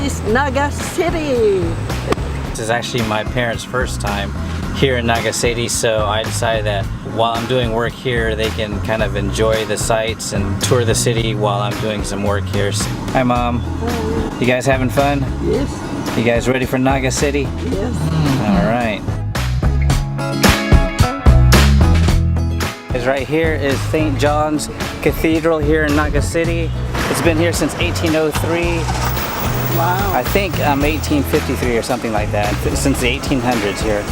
is Naga City. This is actually my parents' first time here in Naga City, so I decided that while I'm doing work here, they can kind of enjoy the sights and tour the city while I'm doing some work here. So, hi Mom. Hi. You guys having fun? Yes. You guys ready for Naga City? Yes. Alright. Right here is St. John's Cathedral here in Naga City. It's been here since 1803. Wow. I think 1853 or something like that, since the 1800s here.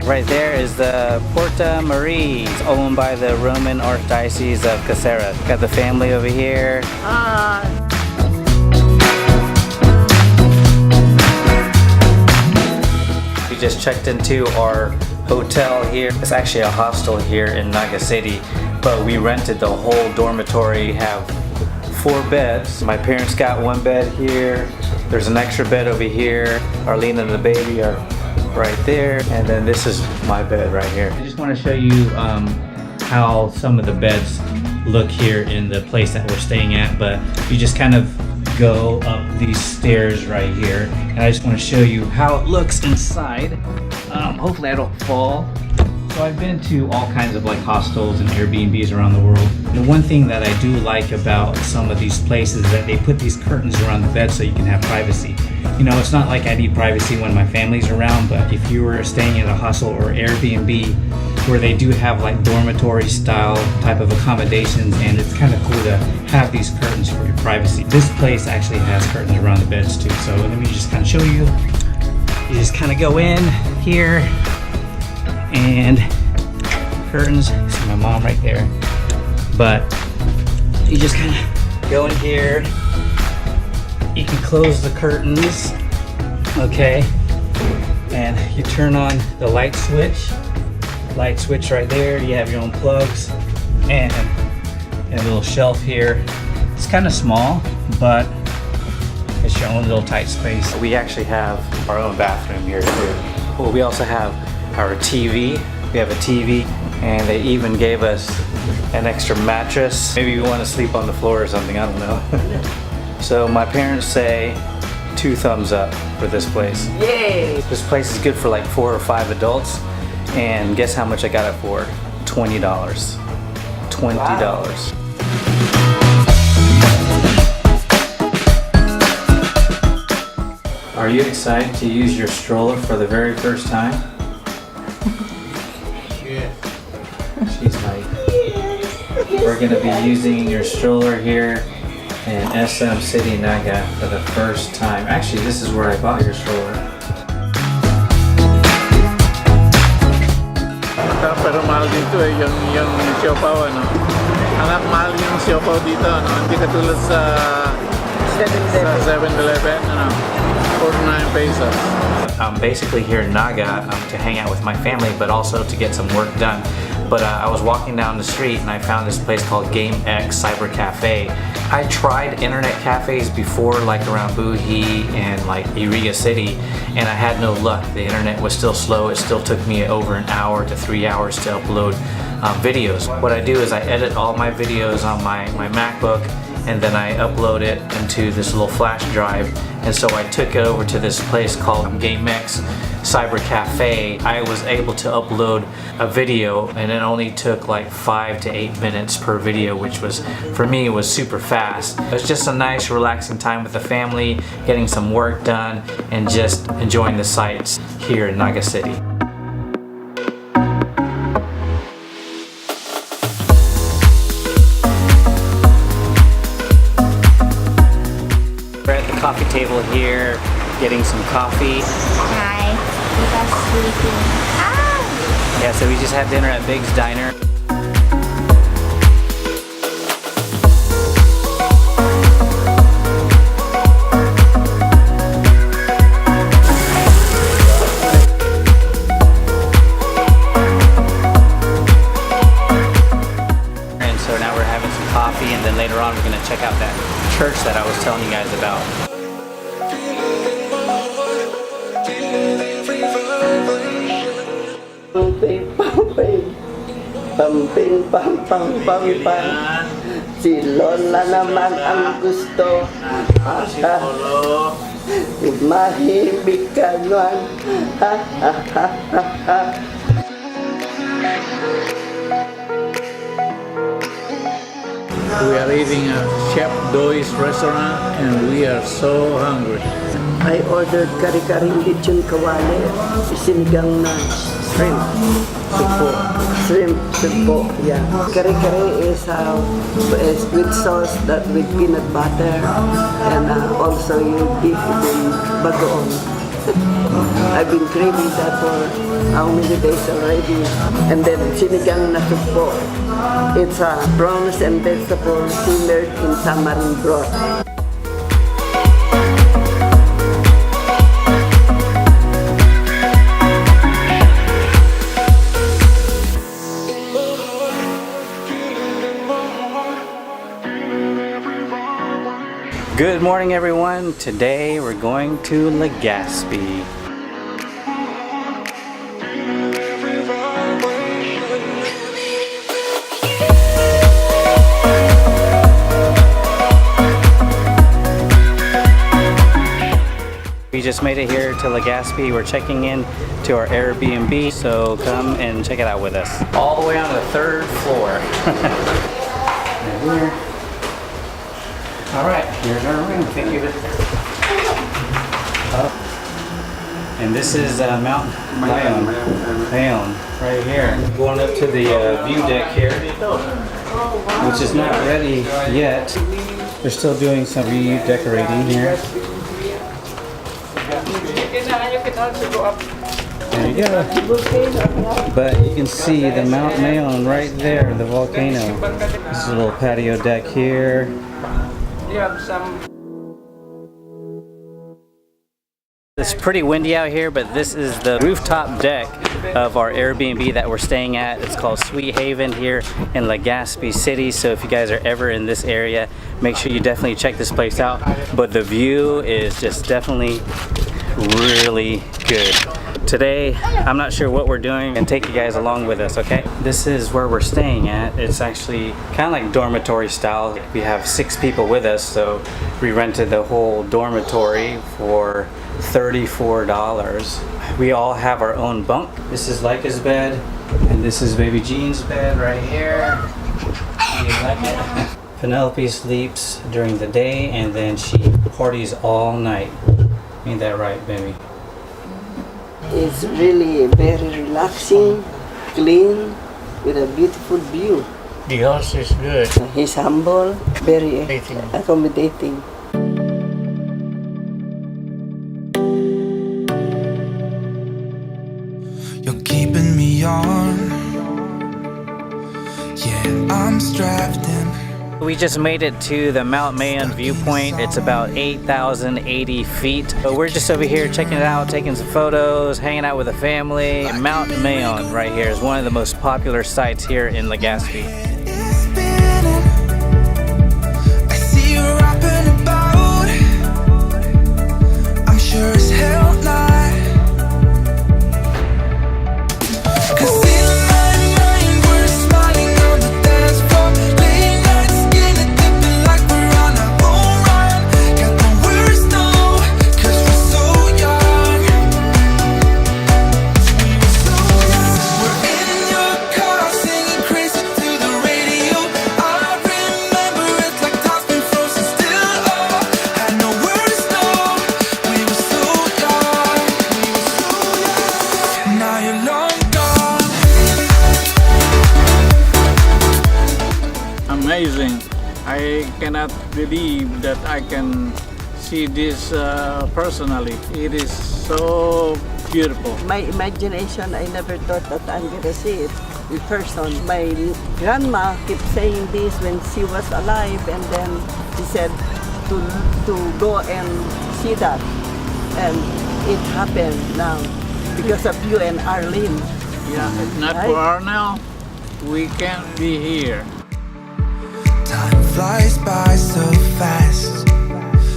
Right there is the Porta Marie. It's owned by the Roman Archdiocese of Caceres. Got the family over here. We just checked into our hotel here. It's actually a hostel here in Naga City, but we rented the whole dormitory. Have 4 beds. My parents got 1 bed here. There's an extra bed over here. Arlene and the baby are right there, and then this is my bed right here. I just want to show you how some of the beds look here in the place that we're staying at, but you just kind of go up these stairs right here, and I just want to show you how it looks inside. Hopefully I don't fall. So I've been to all kinds of like hostels and Airbnbs around the world. The one thing that I do like about some of these places is that they put these curtains around the bed so you can have privacy. You know, it's not like I need privacy when my family's around, but if you were staying at a hostel or Airbnb where they do have like dormitory style type of accommodations, and it's kind of cool to have these curtains for your privacy. This place actually has curtains around the beds too, so let me just kind of show you. You just kind of go in here and curtains. You see my mom right there, but you just kind of go in here. You can close the curtains, okay, and you turn on the light switch right there. You have your own plugs and a little shelf here. It's kind of small, but it's your own little tight space. We actually have our own bathroom here too. Well, we also have our TV. We have a TV, and they even gave us an extra mattress. Maybe we want to sleep on the floor or something, I don't know. So my parents say 2 thumbs up for this place. Yay! This place is good for like 4 or 5 adults, and guess how much I got it for? $20. $20. Wow. Are you excited to use your stroller for the very first time? Yeah. She's like, we're gonna be using your stroller here in SM City, Naga for the first time. Actually, this is where I bought your stroller. Pero mahal dito eh, yung siopaw ano. Anak, mahal yung siopaw dito ano. Hindi katulad sa 7-Eleven ano. 49 pesos. I'm basically here in Naga to hang out with my family, but also to get some work done. But I was walking down the street and I found this place called GameX Cyber Cafe. I tried internet cafes before, like around Buhi and like Iriga City, and I had no luck. The internet was still slow. It still took me over an hour to 3 hours to upload videos. What I do is I edit all my videos on my MacBook, and then I upload it into this little flash drive. And so I took it over to this place called GameX Cyber Cafe. I was able to upload a video, and it only took like 5 to 8 minutes per video, which was, for me, was super fast. It was just a nice relaxing time with the family, getting some work done, and just enjoying the sights here in Naga City. Coffee table here, getting some coffee. Hi, we got sleeping. Ah! Yeah, so we just had dinner at Big's Diner. And so now we're having some coffee, and then later on we're going to check out that church that I was telling you guys about. Si Lola naman ang gusto. Mahimik ka nun. We are eating at Chef Doy's restaurant and we are so hungry. I ordered kari-karing lechon kawali, sinigang na shrimp. Supo. Shrimp, supo, yeah. Kari-kari is with sauce that with peanut butter and also you dip it in bagoong. I've been craving that for how many days already. And then sinigang na supo. It's prawns and vegetables simmered in tamarind broth. Good morning, everyone. Today we're going to Legazpi. We just made it here to Legazpi. We're checking in to our Airbnb, so come and check it out with us. All the way on the 3rd floor. Right here. All right, here's our room. Thank you. And this is Mount Mayon, right here. Going up to the view deck here, which is not ready yet. They're still doing some redecorating here. There you go. But you can see the Mount Mayon right there, the volcano. This is a little patio deck here. It's pretty windy out here, but this is the rooftop deck of our Airbnb that we're staying at. It's called Sweet Haven here in Legazpi City. So if you guys are ever in this area, make sure you definitely check this place out. But the view is just definitely really good. Today, I'm not sure what we're doing, and take you guys along with us, okay? This is where we're staying at. It's actually kind of like dormitory style. We have 6 people with us, so we rented the whole dormitory for $34. We all have our own bunk. This is Leica's bed, and this is Baby Jean's bed right here. You like it? Penelope sleeps during the day, and then she parties all night. Ain't that right, baby? It's really very relaxing, clean, with a beautiful view. The house is good. He's humble, very accommodating. You're keeping me on. Yeah, I'm strapped in. We just made it to the Mount Mayon viewpoint. It's about 8,080 feet. So we're just over here checking it out, taking some photos, hanging out with the family. Mount Mayon right here is one of the most popular sites here in Legazpi. I see you rapping about. I'm sure as hell not. 'Cause in my mind we're smiling on the dance floor. Late nights getting dipping like we're on a home run. Got the words though, 'cause we're so young. We're in your car singing crazy to the radio. I remember it like time's been frozen still. Oh, had no words though. We were so young. Now you're long gone. Amazing. I cannot believe that I can see this personally. It is so beautiful. My imagination, I never thought that I'm gonna see it in person. My grandma kept saying this when she was alive, and then she said to go and see that, and it happened now because of you and Arlene. Yeah, if not Right. for Arnell, we can't be here. Time flies by so fast.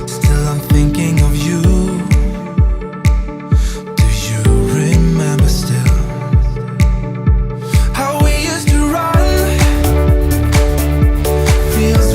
Still I'm thinking of you. Do you remember still how we used to run? Feels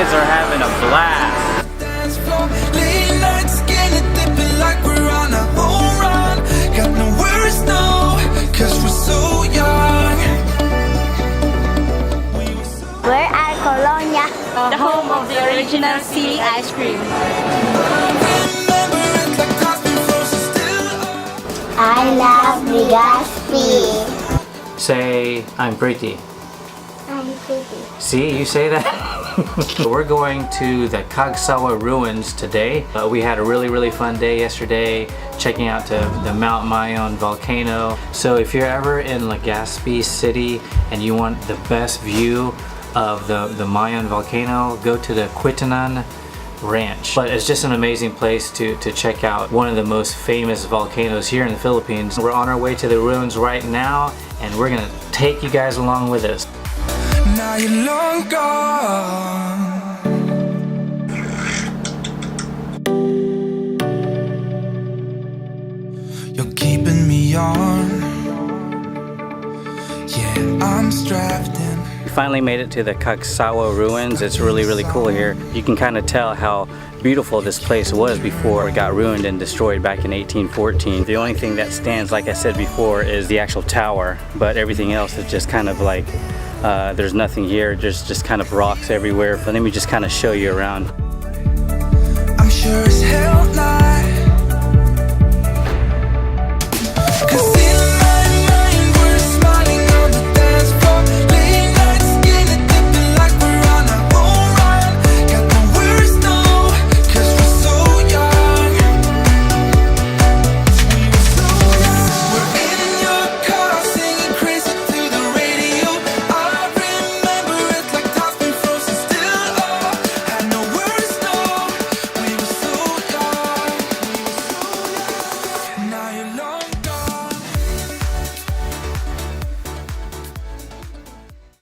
kids are having a blast. Dance floor, late night skinny dipping like we're on a home run. Got no worries, no, 'cause we're so young. We're at Colonia, the home of the original ceiling ice cream. Remember it like time's been frozen still. I love Legazpi. Say, I'm pretty. I'm pretty. See, you say that? We're going to the Kagsawa ruins today. We had a really fun day yesterday checking out the Mount Mayon Volcano. So if you're ever in Legazpi City and you want the best view of the Mayon Volcano, go to the Quituinan Ranch. But it's just an amazing place to check out one of the most famous volcanoes here in the Philippines. We're on our way to the ruins right now and we're gonna take you guys along with us. Now you're long gone. You're keeping me on. Yeah, I'm strapped in. We finally made it to the Kagsawa ruins. It's really cool here. You can kind of tell how beautiful this place was before it got ruined and destroyed back in 1814. The only thing that stands, like I said before, is the actual tower, but everything else is just kind of like there's nothing here, just kind of rocks everywhere. But let me just kind of show you around. I'm sure as hell not